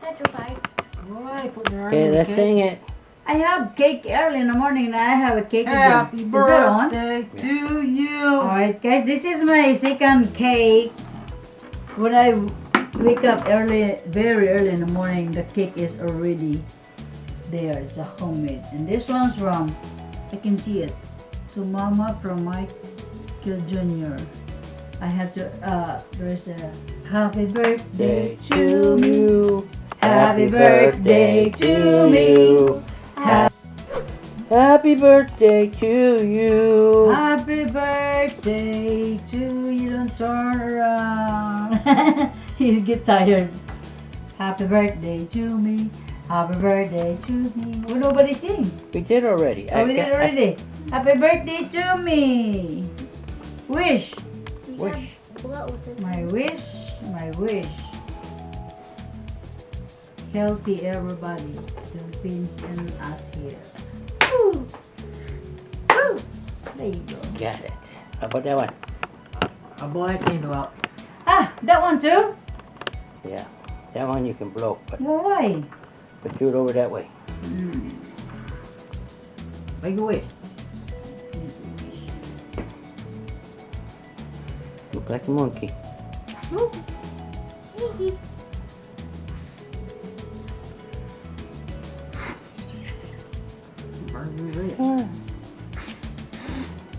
Petrified. Alright, put your arm Okay, on the let's cake. sing it. I have cake early in the morning and I have a cake again. Happy Is that on? birthday to you. Alright guys, this is my second cake. When I wake up early, very early in the morning, the cake is already there. It's a homemade. And this one's from, I can see it, to Mama from Michael Jr. I had to, there's a happy birthday to me. you. Happy birthday to me. Happy birthday to you. Happy birthday to you. Don't turn around. He get tired. Happy birthday to me. Happy birthday to me. Well, nobody sing. We did already. Oh, we did already. Happy birthday to me. Wish. Wish. My wish. My wish. Healthy everybody. Philippines and us here. Woo. Woo. There you go. Got it. How about that one? I'll blow that candle out. Ah, that one too? Yeah. That one you can blow, Well, why? but do it over that way. Make a wish. Look like a monkey. Burn your wrist.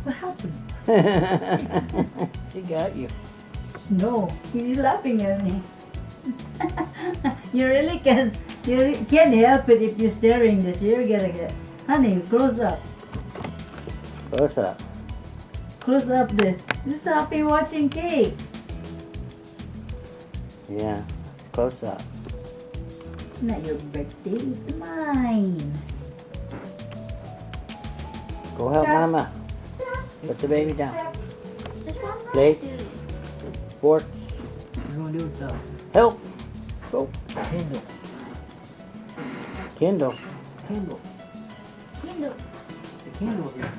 What happened? She got you. No, he's laughing at me. You really can't help it if you're staring this. You're gonna get, honey, close up. Close up. Close up this. You're so happy watching cake. Yeah. Close up. Not your birthday, it's mine. Go help Mama. Put the baby down. Plates. Forks. What you gonna do with the Help. Go. candle? Kindle. Candle. Kindle. The candle over here.